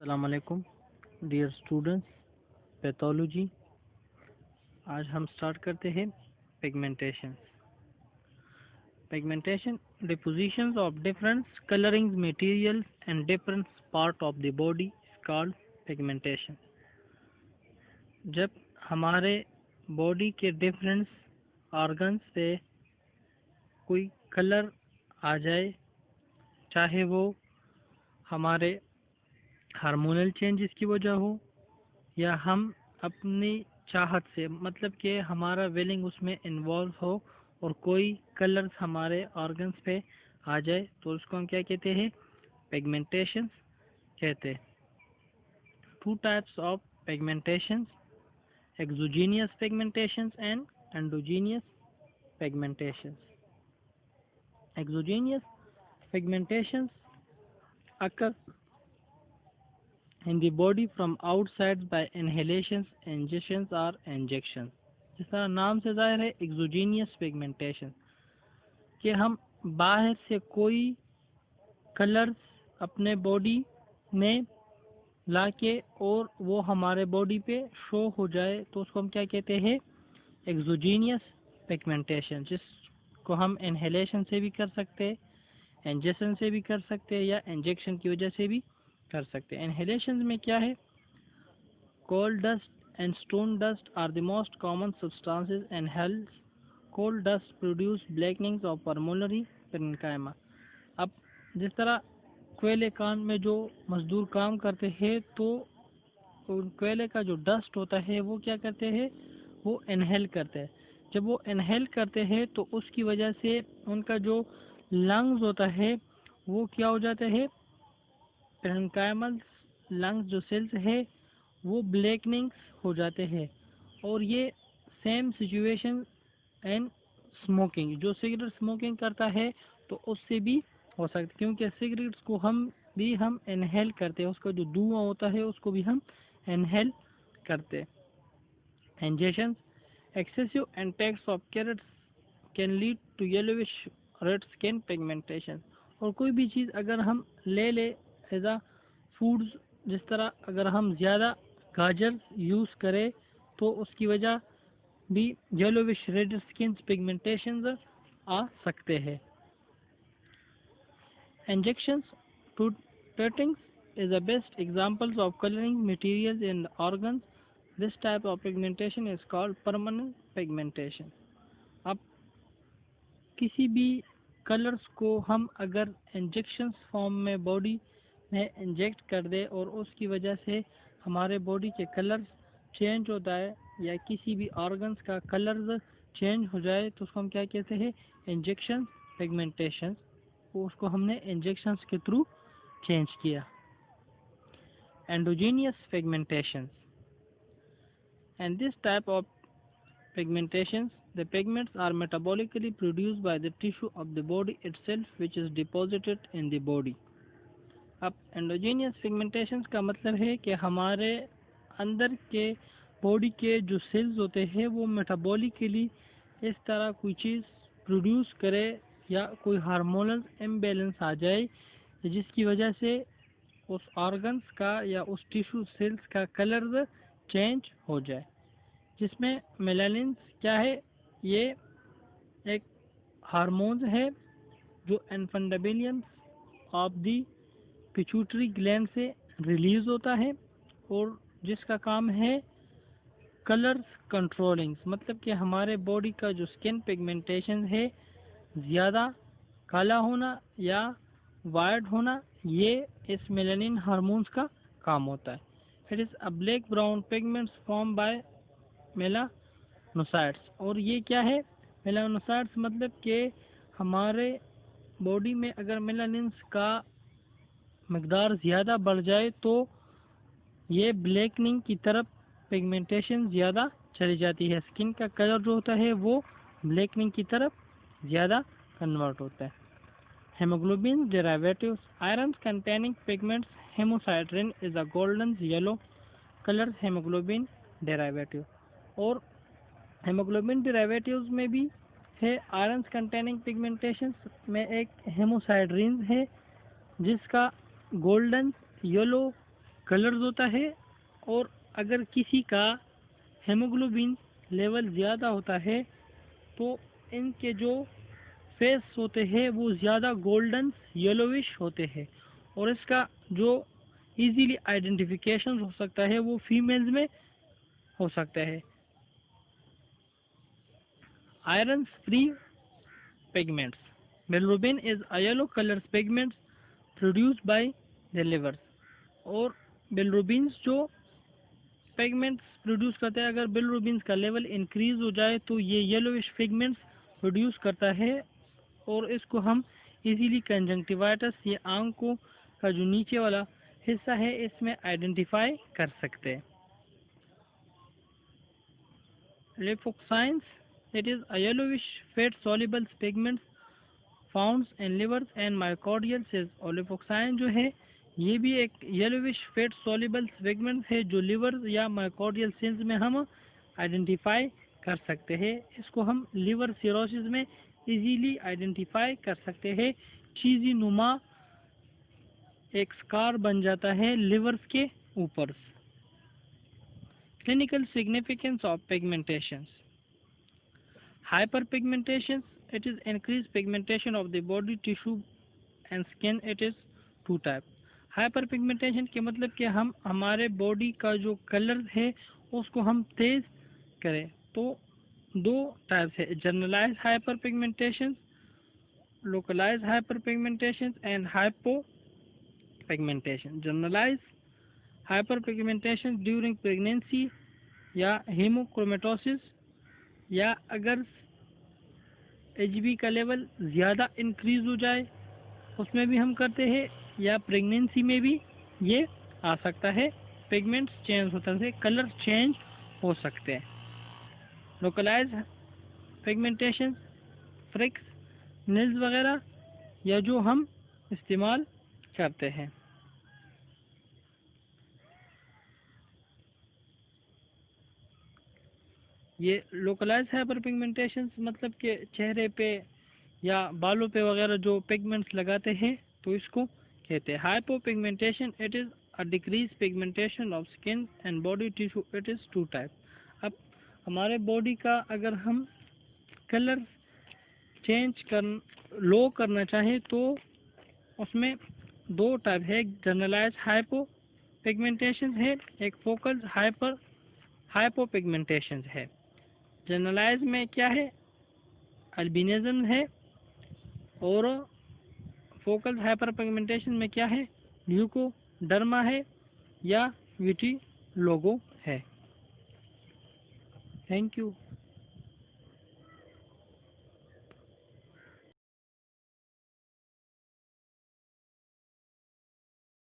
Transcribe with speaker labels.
Speaker 1: अस्सलाम वालेकुम dear students. Pathology. आज हम स्टार्ट करते हैं pigmentation. Pigmentation depositions of different colouring materials and different part of the body is called pigmentation. जब हमारे बॉडी के डिफरेंट ऑर्गन्स पे कोई कलर आ जाए, चाहे वो हमारे हार्मोनल चेंजेस की वजह हो या हम अपनी चाहत से, मतलब कि हमारा विलिंग उसमें इन्वॉल्व हो और कोई कलर्स हमारे ऑर्गन्स पे आ जाए, तो उसको हम क्या कहते हैं? पिगमेंटेशन कहते हैं। Two types of pigmentation: exogenous pigmentation and endogenous pigmentation. Exogenous pigmentation occur in the body from outside by inhalations, ingestions or injections। जिस तरह नाम से जाहिर है, एक्सोजेनियस पिगमेंटेशन कि हम बाहर से कोई कलर्स अपने बॉडी में लाके और वो हमारे बॉडी पे शो हो जाए, तो उसको हम क्या कहते हैं? एक्सोजेनियस पिगमेंटेशन। जिसको हम इनहेलेशन से भी कर सकते हैं, इंजेक्शन से भी कर सकते हैं या इंजेक्शन की वजह से भी कर सकते हैं। इनहेलेशन में क्या है? Coal dust and stone dust are the most common substances inhaled. Coal dust produce blackenings of pulmonary parenchyma। अब जिस तरह कोयले कान में जो मजदूर काम करते हैं, तो कोयले का जो डस्ट होता है वो क्या करते हैं? वो इनहेल करते हैं। जब वो इनहेल करते हैं तो उसकी वजह से उनका जो लंग्स होता है वो क्या हो जाता है? पेरेन्काइमल लंग्स जो सेल्स है वो ब्लैकनिंग हो जाते हैं। और ये सेम सिचुएशन एंड स्मोकिंग, जो सिगरेट स्मोकिंग करता है तो उससे भी हो सकता है, क्योंकि सिगरेट्स को हम इनहेल करते हैं, उसका जो धुआं होता है उसको भी हम इनहेल करते हैं। Injection: excessive intakes of carrots can lead to yellowish red skin pigmentation. और कोई भी चीज़ अगर हम ले एज अ फूड्स, जिस तरह अगर हम ज़्यादा गाजर यूज़ करें तो उसकी वजह भी येलोविश रेड स्किन पिगमेंटेशन आ सकते हैं। Injections to tatings is the best examples of coloring materials in the organs. This type of pigmentation is called permanent pigmentation। अब किसी भी कलर्स को हम अगर इंजेक्शन फॉर्म में बॉडी में इंजेक्ट कर दे और उसकी वजह से हमारे बॉडी के कलर्स चेंज होता है या किसी भी ऑर्गन्स का कलर्स चेंज हो जाए, तो उसको हम क्या कहते हैं? Injection pigmentation. उसको हमने इंजेक्शन के थ्रू चेंज किया। Endogenous pigmentation and this type of pigmentations, the pigments are metabolically produced by the tissue of the body itself, which is deposited in the body। अब एंडोजेनियस पिगमेंटेशंस का मतलब है कि हमारे अंदर के बॉडी के जो सेल्स होते हैं वो मेटाबॉलिकली इस तरह कोई चीज़ प्रोड्यूस करे या कोई हार्मोनल इम्बैलेंस आ जाए, जिसकी वजह से उस ऑर्गन्स का या उस टिश्यू सेल्स का कलर चेंज हो जाए। जिसमें मेलानिन क्या है? ये एक हार्मोन है जो इन्फेंडबिलियम ऑफ दी पिट्यूटरी ग्लैंड से रिलीज होता है और जिसका काम है कलर्स कंट्रोलिंग। मतलब कि हमारे बॉडी का जो स्किन पिगमेंटेशन है, ज़्यादा काला होना या वाइट होना, ये इस मेलानिन हार्मोन्स का काम होता है। It is a black brown pigments form by melanocytes. और ये क्या है? मेलानोसाइट्स मतलब कि हमारे बॉडी में अगर मेलानिन्स का मकदार ज़्यादा बढ़ जाए तो ये ब्लैकनिंग की तरफ पिगमेंटेशन ज़्यादा चली जाती है। स्किन का कलर जो होता है वो ब्लैकनिंग की तरफ ज़्यादा कन्वर्ट होता है। Haemoglobin derivatives: iron containing pigments haemosiderin is a golden yellow colour haemoglobin derivative. और हेमोग्लोबिन डेरिवेटिव्स में भी है आयरन कंटेनिंग पिगमेंटेशन में एक हेमोसाइड्रिन है जिसका गोल्डन येलो कलर्स होता है, और अगर किसी का हेमोग्लोबिन लेवल ज़्यादा होता है तो इनके जो फेस होते हैं वो ज़्यादा गोल्डन येलोविश होते हैं, और इसका जो इजीली आइडेंटिफिकेशन हो सकता है वो फीमेल्स में हो सकता है। Iron free pigments. Bilirubin is a yellow colored pigment produced by the liver. और बिलरुबिन जो पिगमेंट्स प्रोड्यूस करता है, अगर बिलरुबिन का लेवल इंक्रीज हो जाए तो ये येलोविश पिगमेंट्स प्रोड्यूस करता है, और इसको हम इजीली कंजंक्टिवाइटिस, ये आंखों का जो नीचे वाला हिस्सा है, इसमें आइडेंटिफाई कर सकते हैं। लिपोक्साइंस, it is a yellowish fat soluble pigments found in livers and myocardial cells। और लिपोक्साइन जो है ये भी एक येलोविश फेट सॉल्युबल पिगमेंट है जो लिवर या मायोकार्डियल सेल्स में हम आइडेंटिफाई कर सकते हैं। इसको हम लिवर सिरोसिस में इजीली आइडेंटिफाई कर सकते हैं। चीज़ी नुमा एक स्कार बन जाता है लिवर्स के ऊपर। Clinical significance of pigmentation. Hyperpigmentation, it is increased pigmentation of the body tissue and skin. It is two type। Hyperpigmentation के मतलब कि हम हमारे बॉडी का जो कलर है उसको हम तेज करें, तो दो टाइप्स है, generalise hyperpigmentation, localise hyperpigmentation and hypopigmentation. Generalise hyperpigmentation during pregnancy या हेमोक्रोमेटोसिस, या अगर HB का लेवल ज़्यादा इंक्रीज हो जाए उसमें भी हम करते हैं, या प्रेगनेंसी में भी ये आ सकता है। पिगमेंट्स चेंज होता है, कलर चेंज हो सकते हैं। लोकलाइज पिगमेंटेशन, फ्रिक्स, नील्स वगैरह, या जो हम इस्तेमाल करते हैं। ये लोकलाइज हाइपरपिगमेंटेशन मतलब कि चेहरे पे या बालों पे वगैरह जो पिगमेंट्स लगाते हैं तो इसको कहते हैं hypopigmentation. It is a decrease pigmentation of skin and body tissue. It is two type. अब हमारे बॉडी का अगर हम कलर चेंज लो करना चाहें तो उसमें दो टाइप है, एक जनरलाइज हाइपोपिगमेंटेशन है, एक फोकल हाइपोपिगमेंटेशन है। जनरलाइज में क्या है, अल्बिनिज्म है, और फोकल हाइपरपिगमेंटेशन में क्या है, ल्यूकोडर्मा है या विटिलिगो है। Thank you.